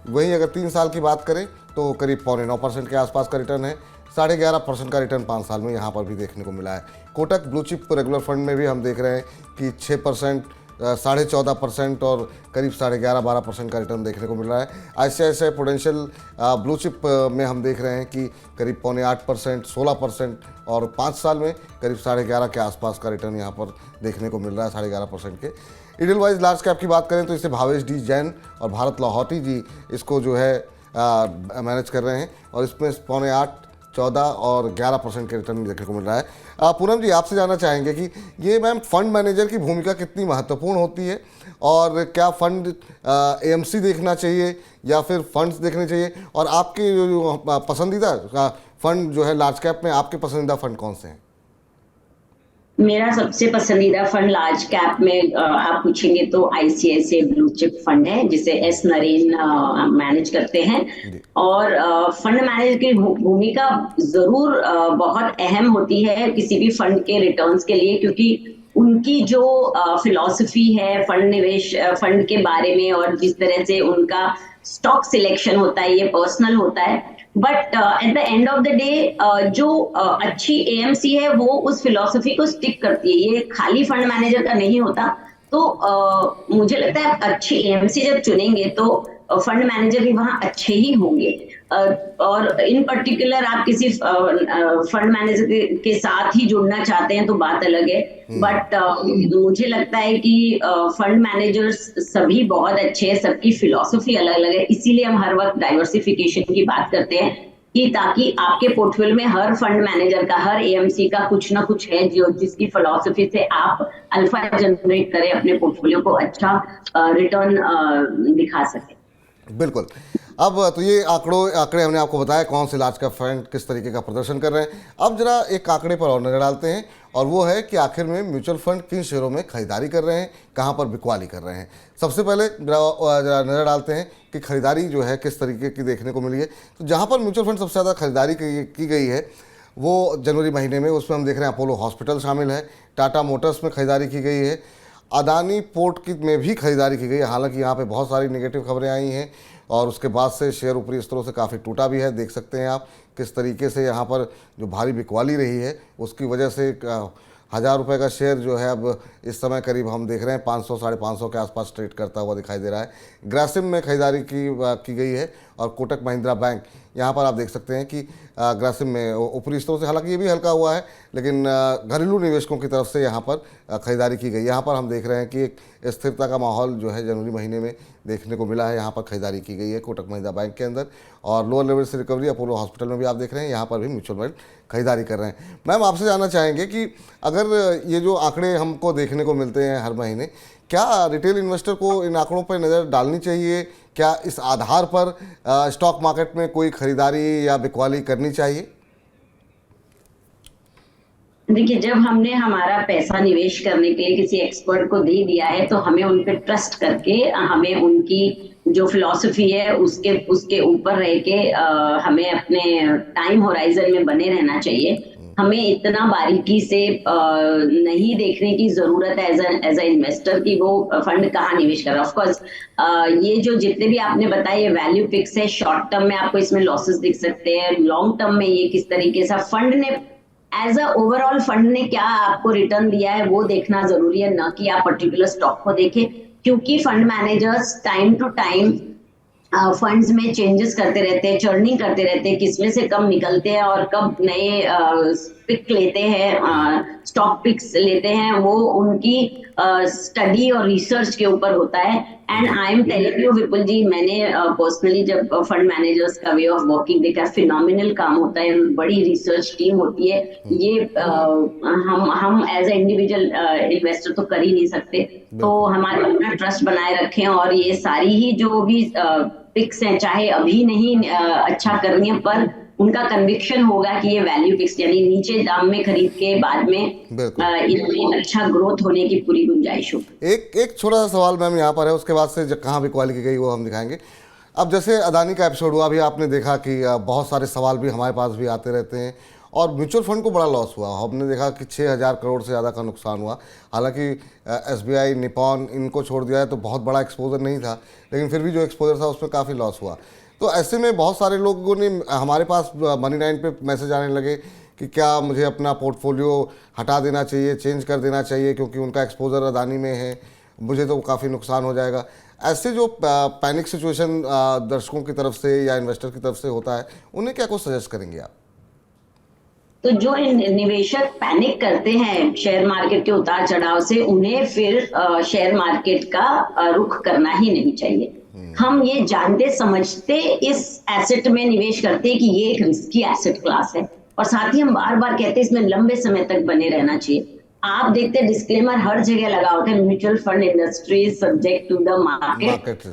वहीं अगर 3 साल की बात करें तो करीब 0.9% के आसपास का रिटर्न है। 11.5% का रिटर्न 5 साल में यहाँ पर भी देखने को मिला है। Kotak blue chip regular fund में भी हम देख रहे हैं कि 6%, 14.5% और करीब 11.5-12% का रिटर्न देखने को मिल रहा है। ICICI प्रूडेंशियल ब्लू चिप में हम देख रहे हैं कि करीब 0.8%, 16% और 5 साल में करीब 11.5 के आसपास का रिटर्न यहाँ पर देखने को मिल रहा है, 11.5% के। इडलवाइज लार्ज कैप की बात करें तो इसे भावेश डी जैन और भारत लाहौटी जी इसको जो है मैनेज कर रहे हैं, और इसमें 0.8, 14 और 11% के रिटर्न देखने को मिल रहा है। पूनम जी, आपसे जानना चाहेंगे कि ये मैम फंड मैनेजर की भूमिका कितनी महत्वपूर्ण होती है, और क्या फंड एएमसी देखना चाहिए या फिर फंड्स देखने चाहिए, और आपके जो पसंदीदा फंड जो है लार्ज कैप में, आपके पसंदीदा फंड कौन से हैं? मेरा सबसे पसंदीदा फंड लार्ज कैप में आप पूछेंगे तो आईसीआईसीआई ब्लू चिप फंड है, जिसे एस नरेन मैनेज करते हैं। और फंड मैनेजर की भूमिका जरूर बहुत अहम होती है किसी भी फंड के रिटर्न्स के लिए, क्योंकि उनकी जो फिलॉसफी है फंड निवेश फंड के बारे में, और जिस तरह से उनका स्टॉक सिलेक्शन होता है, ये पर्सनल होता है। But at the end of the day जो अच्छी एएमसी है वो उस फिलॉसफी को स्टिक करती है, ये खाली फंड मैनेजर का नहीं होता। तो मुझे लगता है अच्छी एएमसी जब चुनेंगे तो फंड मैनेजर भी वहां अच्छे ही होंगे। और इन पर्टिकुलर आप किसी फंड मैनेजर के साथ ही जुड़ना चाहते हैं तो बात अलग है। बट मुझे लगता है कि फंड मैनेजर्स सभी बहुत अच्छे हैं, सबकी फिलॉसफी अलग अलग है, इसीलिए हम हर वक्त डाइवर्सिफिकेशन की बात करते हैं, कि ताकि आपके पोर्टफोलियो में हर फंड मैनेजर का, हर एएमसी का कुछ ना कुछ है जो जिसकी फिलॉसफी से आप अल्फा जनरेट करें, अपने पोर्टफोलियो को अच्छा रिटर्न दिखा सके। बिल्कुल। अब तो ये आंकड़े हमने आपको बताया कौन से लार्ज कैप फंड किस तरीके का प्रदर्शन कर रहे हैं। अब जरा एक आंकड़े पर और नजर डालते हैं, और वो है कि आखिर में म्यूचुअल फंड किन शेयरों में खरीदारी कर रहे हैं, कहां पर बिकवाली कर रहे हैं। सबसे पहले जरा नजर डालते हैं कि खरीदारी जो है किस तरीके की देखने को मिली है। तो जहां पर म्यूचुअल फंड सबसे ज़्यादा खरीदारी की गई है वो जनवरी महीने में, उसमें हम देख रहे हैं अपोलो हॉस्पिटल शामिल है, टाटा मोटर्स में खरीदारी की गई है, अदानी पोर्ट की में भी खरीदारी की गई है। हालांकि यहाँ पे बहुत सारी नेगेटिव खबरें आई हैं और उसके बाद से शेयर ऊपरी स्तरों से काफ़ी टूटा भी है। देख सकते हैं आप किस तरीके से यहाँ पर जो भारी बिकवाली रही है उसकी वजह से 1000 रुपये का शेयर जो है अब इस समय करीब हम देख रहे हैं 500 साढ़े 500 के आसपास ट्रेड करता हुआ दिखाई दे रहा है। ग्रासिम में खरीदारी की गई है, और कोटक महिंद्रा बैंक, यहाँ पर आप देख सकते हैं कि ग्रासिम में ऊपरी स्तरों से, हालांकि ये भी हल्का हुआ है, लेकिन घरेलू निवेशकों की तरफ से यहाँ पर खरीदारी की गई। यहाँ पर हम देख रहे हैं कि एक स्थिरता का माहौल जो है जनवरी महीने में देखने को मिला है। यहाँ पर खरीदारी की गई है कोटक महिंद्रा बैंक के अंदर, और लोअर लेवल से रिकवरी अपोलो हॉस्पिटल में भी आप देख रहे हैं, यहाँ पर भी म्यूचुअल फंड खरीदारी कर रहे हैं। मैम, आपसे जानना चाहेंगे कि अगर ये जो आंकड़े हमको देखने को मिलते हैं हर महीने, क्या रिटेल इन्वेस्टर को इन आंकड़ों पर नज़र डालनी चाहिए? क्या इस आधार पर स्टॉक मार्केट में कोई खरीदारी या बिकवाली करनी चाहिए? देखिए, जब हमने हमारा पैसा निवेश करने के लिए किसी एक्सपर्ट को दे दिया है तो हमें उन पे ट्रस्ट करके, हमें उनकी जो फिलॉसफी है उसके ऊपर रह के हमें अपने टाइम होराइजन में बने रहना चाहिए। हमें इतना बारीकी से नहीं देखने की जरूरत है एज अ इन्वेस्टर कि वो फंड कहाँ निवेश कर रहा है। ऑफ कोर्स ये जो जितने भी आपने बताया ये वैल्यू पिक्स है, शॉर्ट टर्म में आपको इसमें लॉसेस दिख सकते हैं, लॉन्ग टर्म में ये किस तरीके से फंड ने एज अ ओवरऑल फंड ने क्या आपको रिटर्न दिया है वो देखना जरूरी है, ना कि आप पर्टिकुलर स्टॉक को देखें। क्योंकि fund managers time to time funds में चेंजेस करते रहते हैं, चर्निंग करते रहते हैं, किसमें से कब निकलते हैं और कब नए पिक लेते हैं, स्टॉक पिक्स लेते हैं, वो उनकी स्टडी और रिसर्च के ऊपर होता है। And I am telling you Vipul ji, मैंने पर्सनली जब फंड मैनेजर्स का वे ऑफ वर्किंग देखा, फिनोमिनल काम होता है, बड़ी रिसर्च टीम होती है। ये हम एज ए इंडिविजुअल इन्वेस्टर तो कर ही नहीं सकते, तो हमारे अपना ट्रस्ट बनाए रखें, और ये सारी ही जो भी पिक्स हैं, चाहे अभी नहीं अच्छा करनी है, पर उनका कन्विक्शन होगा कि ये वैल्यू पिक्स यानी नीचे दाम में खरीद के बाद में इनमें अच्छा ग्रोथ होने की पूरी गुंजाइश हो। एक छोटा सा सवाल मैम यहाँ पर है, उसके बाद से कहाँ बिकवाली की गई वो हम दिखाएंगे। अब जैसे अदानी का एपिसोड हुआ, अभी आपने देखा कि बहुत सारे सवाल भी हमारे पास भी आते रहते हैं, और म्यूचुअल फंड को बड़ा लॉस हुआ। हमने देखा कि 6000 करोड़ से ज़्यादा का नुकसान हुआ। हालांकि SBI, निपॉन, इनको छोड़ दिया है तो बहुत बड़ा एक्सपोजर नहीं था, लेकिन फिर भी जो एक्सपोजर था उसमें काफ़ी लॉस हुआ। तो ऐसे में बहुत सारे लोगों ने हमारे पास मनी9 पे मैसेज आने लगे कि क्या मुझे अपना पोर्टफोलियो हटा देना चाहिए, चेंज कर देना चाहिए, क्योंकि उनका एक्सपोजर अदानी में है, मुझे तो काफ़ी नुकसान हो जाएगा। ऐसे जो पैनिक सिचुएशन दर्शकों की तरफ से या इन्वेस्टर की तरफ से होता है, उन्हें क्या कुछ सजेस्ट करेंगे आप? तो जो निवेशक पैनिक करते हैं शेयर मार्केट के उतार चढ़ाव से, उन्हें फिर शेयर मार्केट का रुख करना ही नहीं चाहिए। हम ये जानते समझते इस एसेट में निवेश करते हैं कि ये एक रिस्की एसेट क्लास है, और साथ ही हम बार बार कहते हैं इसमें लंबे समय तक बने रहना चाहिए। आप देखते हैं डिस्क्लेमर हर जगह लगा होता है, mutual fund industry subject to the market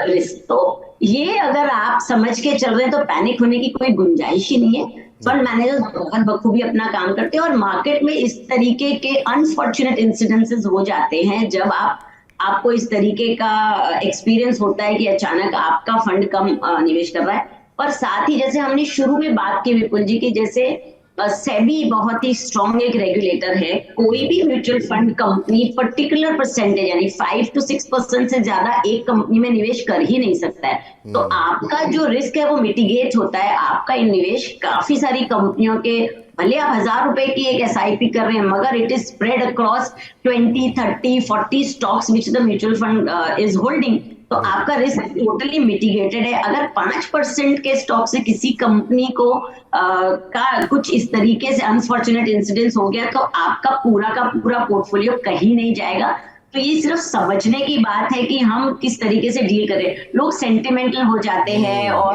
risk. तो ये अगर आप समझ के चल रहे हैं तो पैनिक होने की कोई गुंजाइश ही नहीं है। फंड मैनेजर्स बहुत बखूबी अपना काम करते हैं, और मार्केट में इस तरीके के अनफॉर्चुनेट इंसिडेंसेस हो जाते हैं जब आपको इस तरीके का एक्सपीरियंस होता है कि अचानक आपका फंड कम निवेश कर रहा है। और साथ ही जैसे हमने शुरू में बात की विपुल जी की, जैसे सेबी बहुत ही स्ट्रॉन्ग एक रेगुलेटर है, कोई भी mutual fund company particular percentage यानी 5 to 6% से ज्यादा एक कंपनी में निवेश कर ही नहीं सकता है। तो आपका जो रिस्क है वो मिटिगेट होता है, आपका निवेश काफी सारी कंपनियों के, भले आप 1000 रुपए की एक SIP कर रहे हैं मगर it is spread across 20, 30, 40 stocks which the mutual fund is holding, तो आपका रिस्क टोटली मिटिगेटेड है। अगर 5% के स्टॉक से किसी कंपनी को का कुछ इस तरीके से अनफॉर्चुनेट इंसिडेंस हो गया तो आपका पूरा का पूरा पोर्टफोलियो कहीं नहीं जाएगा। तो ये सिर्फ समझने की बात है कि हम किस तरीके से डील करें। लोग सेंटिमेंटल हो जाते हैं और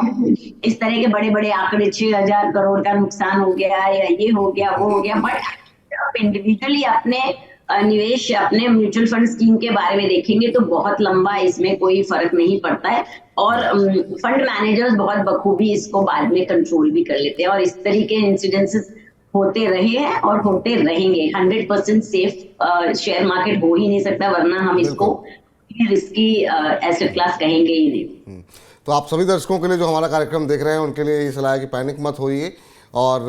इस तरह के बड़े बड़े आंकड़े 6000 करोड़ का नुकसान हो गया या ये हो गया वो हो गया, बट आप इंडिविजुअली अपने निवेश अपने म्यूचुअल फंड स्कीम के बारे में देखेंगे तो बहुत लंबा इसमें कोई फर्क नहीं पड़ता है, और फंड मैनेजर्स बहुत बखूबी इसको बाद में कंट्रोल भी कर लेते हैं। और इस तरीके इंसिडेंसेस होते रहे हैं और होते रहेंगे। 100% सेफ शेयर मार्केट हो ही नहीं सकता, वरना हम इसको रिस्की एसेट क्लास कहेंगे ही नहीं। तो आप सभी दर्शकों के लिए जो हमारा कार्यक्रम देख रहे हैं उनके लिए ये सलाह है कि पैनिक मत होइए और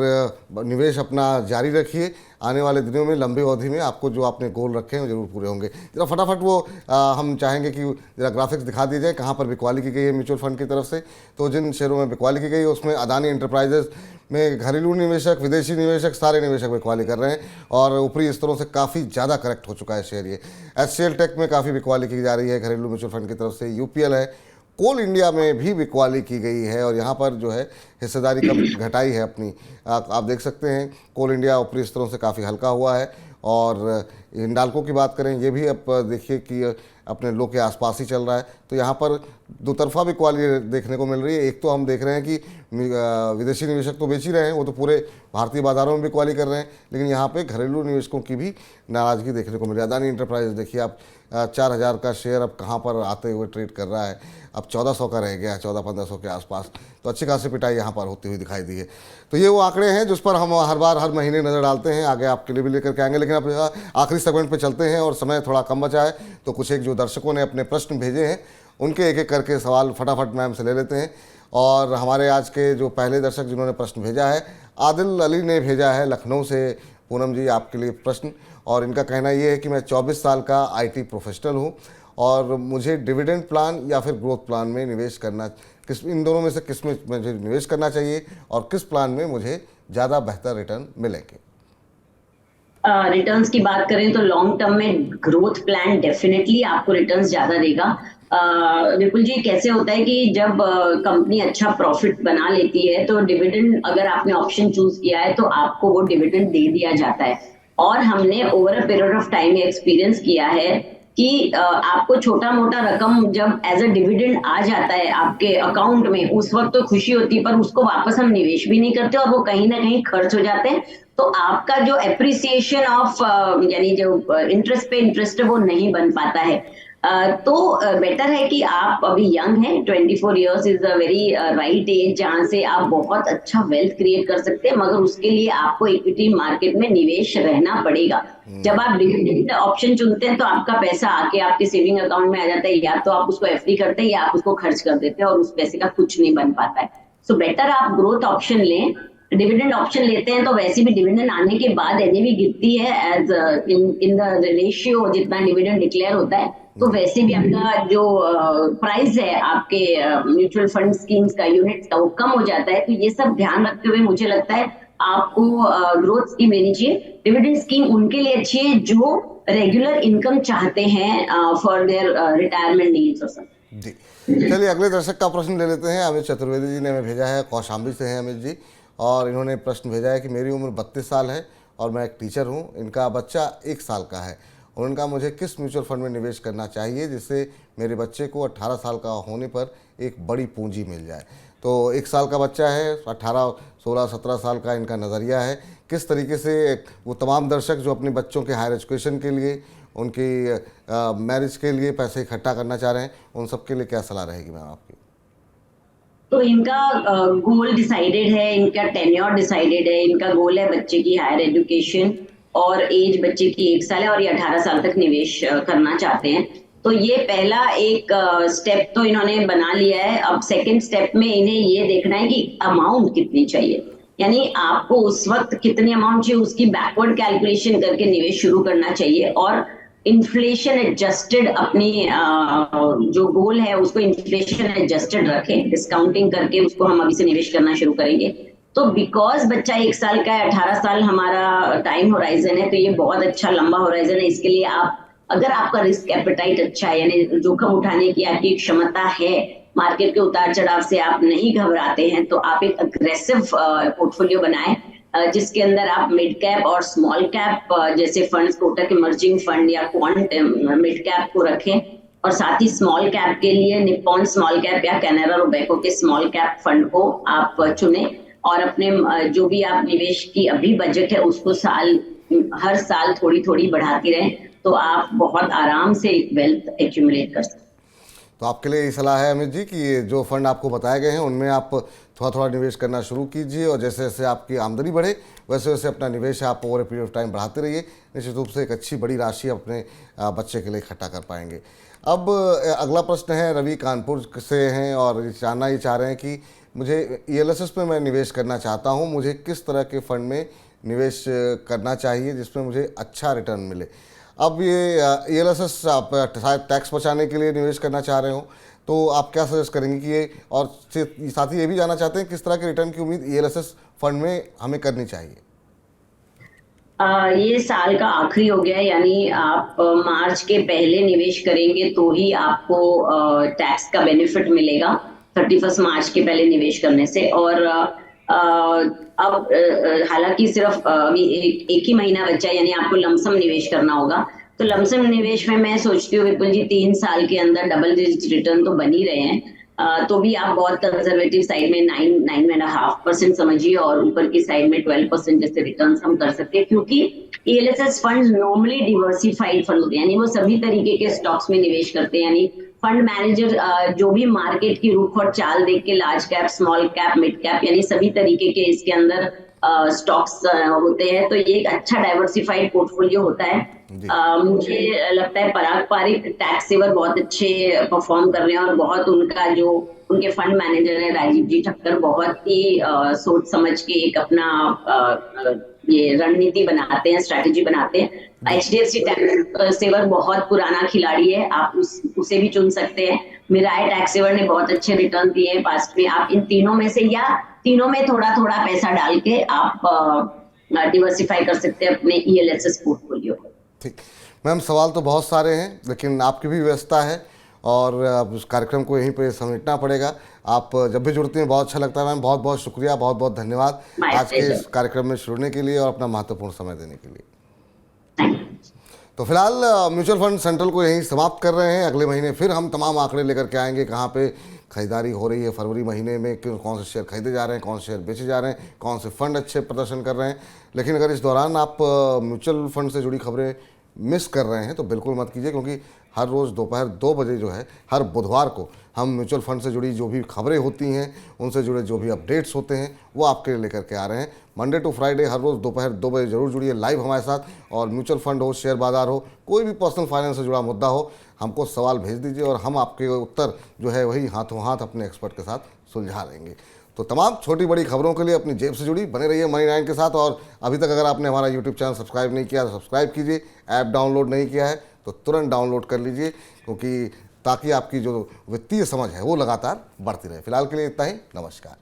निवेश अपना जारी रखिए। आने वाले दिनों में लंबी अवधि में आपको जो आपने गोल रखे हैं वो जरूर पूरे होंगे। जरा फटाफट वो हम चाहेंगे कि जरा ग्राफिक्स दिखा दिए जाए कहाँ पर बिकवाली की गई है म्यूचुअल फंड की तरफ से। तो जिन शेयरों में बिकवाली की गई है उसमें अदानी एंटरप्राइजेस में घरेलू निवेशक, विदेशी निवेशक, सारे निवेशक बिकवाली कर रहे हैं और ऊपरी स्तरों से काफ़ी ज़्यादा करेक्ट हो चुका है शेयर। ये HCL टेक में काफ़ी बिकवाली की जा रही है घरेलू म्यूचुअल फंड की तरफ से। UPL है, कोल इंडिया में भी बिकवाली की गई है और यहाँ पर जो है हिस्सेदारी कम घटाई है अपनी। आप देख सकते हैं कोल इंडिया ऊपरी स्तरों से काफ़ी हल्का हुआ है। और हिंडाल्को की बात करें, ये भी अब देखिए कि अपने लो के आसपास ही चल रहा है। तो यहाँ पर दो तरफा बिकवाली देखने को मिल रही है। एक तो हम देख रहे हैं कि विदेशी निवेशक तो बेच ही रहे हैं, वो तो पूरे भारतीय बाजारों में बिकवाली कर रहे हैं, लेकिन यहाँ पे घरेलू निवेशकों की भी नाराज़गी देखने को मिल रही है। अदानी एंटरप्राइज देखिए आप 4000 का शेयर अब कहाँ पर आते हुए ट्रेड कर रहा है, अब 1400 का रह गया है, 1400-1500 के आसपास। तो अच्छी खासी पिटाई यहाँ पर होती हुई दिखाई दी है। तो ये वो आंकड़े हैं जिस पर हम हर महीने नज़र डालते हैं, आगे आपके लिए भी लेकर के आएंगे। लेकिन अब आखिरी सेगमेंट पे चलते हैं और समय थोड़ा कम बचा है, तो कुछ एक जो दर्शकों ने अपने प्रश्न भेजे हैं उनके एक एक करके सवाल फटाफट मैम से ले लेते हैं। और हमारे आज के जो पहले दर्शक जिन्होंने प्रश्न भेजा है, आदिल अली ने भेजा है लखनऊ से। पूनम जी आपके लिए प्रश्न, और इनका कहना ये है कि मैं 24 साल का IT प्रोफेशनल हूँ और मुझे डिविडेंड प्लान या फिर ग्रोथ प्लान में निवेश करना, इन दोनों में से किस में मुझे निवेश करना चाहिए और किस प्लान में मुझे ज़्यादा बेहतर रिटर्न मिलेंगे? रिटर्न्स की बात करें तो लॉन्ग टर्म में ग्रोथ प्लान डेफिनेटली आपको रिटर्न्स ज्यादा देगा। विपुल जी, कैसे होता है कि जब कंपनी अच्छा प्रॉफिट बना लेती है तो डिविडेंड, अगर आपने ऑप्शन चूज किया है तो आपको वो डिविडेंड दे दिया जाता है। और हमने over a period of time experience किया है कि आपको छोटा मोटा रकम जब एज अ डिविडेंड आ जाता है आपके अकाउंट में, उस वक्त तो खुशी होती है, पर उसको वापस हम निवेश भी नहीं करते और वो कहीं ना कहीं खर्च हो जाते हैं। तो आपका जो एप्रिसिएशन ऑफ यानी जो इंटरेस्ट पे इंटरेस्ट है वो नहीं बन पाता है। तो बेटर है कि आप अभी यंग हैं, 24 years is a very right age जहां से आप बहुत अच्छा वेल्थ क्रिएट कर सकते हैं, मगर उसके लिए आपको इक्विटी मार्केट में निवेश रहना पड़ेगा। जब आप डिविडेंड ऑप्शन चुनते हैं तो आपका पैसा आके आपके सेविंग अकाउंट में आ जाता है, या तो आप उसको FD करते हैं या आप उसको खर्च कर देते हैं और उस पैसे का कुछ नहीं बन पाता है। सो बेटर आप ग्रोथ ऑप्शन लें। डिविडेंड ऑप्शन लेते हैं तो वैसे भी डिविडेंड आने के बाद NAV गिरती है एज इन द रेशियो जितना डिविडेंड डिक्लेयर होता है, तो वैसे भी आपका जो प्राइस है आपके म्यूचुअल फंड स्कीम्स का, यूनिट का, वो कम हो जाता है। तो ये सब ध्यान रखते हुए मुझे लगता है आपको ग्रोथ स्कीम लेनी चाहिए। डिविडेंड स्कीम उनके लिए अच्छी है जो रेगुलर इनकम चाहते हैं फॉर देयर रिटायरमेंट नीड्स। जी चलिए अगले दर्शक का प्रश्न ले लेते हैं। अमित चतुर्वेदी जी ने हमें भेजा है, कौशाम्बी से हैं अमित जी, और इन्होंने प्रश्न भेजा है कि मेरी उम्र 32 साल है और मैं एक टीचर हूँ, इनका बच्चा 1 साल का है और उनका मुझे किस म्यूचुअल फंड में निवेश करना चाहिए जिससे मेरे बच्चे को 18 साल का होने पर एक बड़ी पूंजी मिल जाए। तो 1 साल का बच्चा है, 18, 16, 17 साल का इनका नज़रिया है। किस तरीके से वो तमाम दर्शक जो अपने बच्चों के हायर एजुकेशन के लिए, उनकी मैरिज के लिए पैसे इकट्ठा करना चाह रहे हैं, उन सब के लिए क्या सलाह रहेगी मैम आपकी? तो इनका गोल डिसाइडेड है, इनका टेन्योर डिसाइडेड है। इनका गोल है बच्चे की हायर एजुकेशन और एज बच्चे की 1 साल है और ये 18 साल तक निवेश करना चाहते हैं। तो ये पहला एक स्टेप तो इन्होंने बना लिया है। अब सेकंड स्टेप में इन्हें ये देखना है कि अमाउंट कितनी चाहिए, यानी आपको उस वक्त कितनी अमाउंट चाहिए उसकी बैकवर्ड कैलकुलेशन करके निवेश शुरू करना चाहिए और इन्फ्लेशन एडजस्टेड अपनी जो गोल है उसको इन्फ्लेशन एडजस्टेड रखें, डिस्काउंटिंग करके उसको हम अभी से निवेश करना शुरू करेंगे। तो बिकॉज बच्चा 1 साल का है, 18 साल हमारा टाइम होराइजन है, तो ये बहुत अच्छा लंबा होराइजन है। इसके लिए आप, अगर आपका रिस्क एपेटाइट अच्छा है, यानी जोखिम उठाने की आपकी क्षमता है, मार्केट के उतार चढ़ाव से आप नहीं घबराते हैं, तो आप एक अग्रेसिव पोर्टफोलियो बनाएं जिसके अंदर आप मिड कैप और स्मॉल कैप जैसे फंड्स, कोटक इमर्जिंग फंड या क्वांट मिड कैप को रखें और साथ ही स्मॉल कैप के लिए निप्पॉन स्मॉल कैप या कैनरा रोबेको के स्मॉल कैप फंड को आप चुने और अपने जो भी आप निवेश की अभी बजट है उसको हर साल थोड़ी थोड़ी बढ़ाती रहें, तो आप बहुत आराम से वेल्थ एक्यूमुलेट कर सकते हैं। तो आपके लिए ये सलाह है अमित जी कि ये जो फंड आपको बताए गए हैं उनमें आप थोड़ा थोड़ा निवेश करना शुरू कीजिए और जैसे जैसे आपकी आमदनी बढ़े वैसे वैसे अपना निवेश आप over a period of time बढ़ाते रहिए। निश्चित रूप से एक अच्छी बड़ी राशि अपने बच्चे के लिए इकट्ठा कर पाएंगे। अब अगला प्रश्न है, रवि कानपुर से हैं और जानना ये चाह रहे हैं कि मुझे ELSS में मैं निवेश करना चाहता हूँ, मुझे किस तरह के फंड में निवेश करना चाहिए जिसमें मुझे अच्छा रिटर्न मिले। अब ये ELSS आप शायद टैक्स बचाने के लिए निवेश करना चाह रहे हो, तो आप क्या सजेस्ट करेंगे कि ये, और साथ ही ये भी जानना चाहते हैं किस तरह के रिटर्न की उम्मीद ELSS फंड में हमें करनी चाहिए? ये साल का आखिरी हो गया है, यानी आप मार्च के पहले निवेश करेंगे तो ही आपको टैक्स का बेनिफिट मिलेगा 31 मार्च के पहले निवेश करने से। और अब हालांकि सिर्फ अभी एक ही महीना बचा है, यानी आपको लमसम निवेश करना होगा। तो लमसम निवेश में मैं सोचती हूँ विपुल जी 3 साल के अंदर डबल डिजिट रिटर्न तो बन ही रहे हैं, तो भी आप बहुत कंजर्वेटिव साइड में 9.5% समझिए और ऊपर की साइड में 12% जैसे रिटर्न हम कर सकते हैं, क्योंकि ELSS fund normally diversified fund होते हैं, यानी वो सभी तरीके के स्टॉक्स में निवेश करते हैं। यानी फंड मैनेजर जो भी मार्केट की रुख और चाल देख के large cap, small cap, mid cap, यानी सभी तरीके के इसके अंदर स्टॉक्स होते हैं, तो ये एक अच्छा डाइवर्सिफाइड पोर्टफोलियो होता है। मुझे लगता है पराग पारिक टैक्स सेवर बहुत अच्छे परफॉर्म कर रहे हैं और बहुत उनका जो उनके फंड मैनेजर है राजीव जी ठक्कर, बहुत ही सोच समझ के एक अपना ये रणनीति बनाते हैं, स्ट्रैटेजी बनाते हैं। HDFC टैक्स सेवर बहुत पुराना खिलाड़ी है, आप उसे भी चुन सकते हैं। मिराय टैक्स सेवर ने बहुत अच्छे रिटर्न दिए हैं पास्ट में। आप इन तीनों में से या तीनों में थोड़ा थोड़ा पैसा डाल के आप डिवर्सिफाई कर सकते हैं अपने ELSS पोर्टफोलियो। ठीक मैम, सवाल तो बहुत सारे हैं लेकिन आपकी भी व्यवस्था है और अब उस कार्यक्रम को यहीं पे समेटना पड़ेगा। आप जब भी जुड़ती हैं बहुत अच्छा लगता है मैम, बहुत बहुत शुक्रिया, बहुत बहुत धन्यवाद आज के इस कार्यक्रम में जुड़ने के लिए और अपना महत्वपूर्ण समय देने के लिए। तो फिलहाल म्यूचुअल फंड सेंट्रल को यहीं समाप्त कर रहे हैं। अगले महीने फिर हम तमाम आंकड़े लेकर के आएंगे, कहाँ पे खरीदारी हो रही है फरवरी महीने में, कौन से शेयर खरीदे जा रहे हैं, कौन से शेयर बेचे जा रहे हैं, कौन से फंड अच्छे प्रदर्शन कर रहे हैं। लेकिन अगर इस दौरान आप म्यूचुअल फंड से जुड़ी खबरें मिस कर रहे हैं तो बिल्कुल मत कीजिए, क्योंकि हर रोज़ दोपहर 2 बजे जो है हर बुधवार को हम म्यूचुअल फंड से जुड़ी जो भी खबरें होती हैं, उनसे जुड़े जो भी अपडेट्स होते हैं वो आपके लिए लेकर के आ रहे हैं। मंडे टू फ्राइडे हर रोज़ दोपहर 2 बजे जरूर जुड़िए लाइव हमारे साथ। और म्यूचुअल फंड हो, शेयर बाजार हो, कोई भी पर्सनल फाइनेंस से जुड़ा मुद्दा हो, हमको सवाल भेज दीजिए और हम आपके उत्तर जो है वही हाथों हाथ अपने एक्सपर्ट के साथ सुलझा देंगे। तो तमाम छोटी बड़ी खबरों के लिए अपनी जेब से जुड़ी बने रहिए मनी 9 के साथ। और अभी तक अगर आपने हमारा यूट्यूब चैनल सब्सक्राइब नहीं किया तो सब्सक्राइब कीजिए, ऐप डाउनलोड नहीं किया है तो तुरंत डाउनलोड कर लीजिए, क्योंकि ताकि आपकी जो वित्तीय समझ है वो लगातार बढ़ती रहे। फिलहाल के लिए इतना ही, नमस्कार।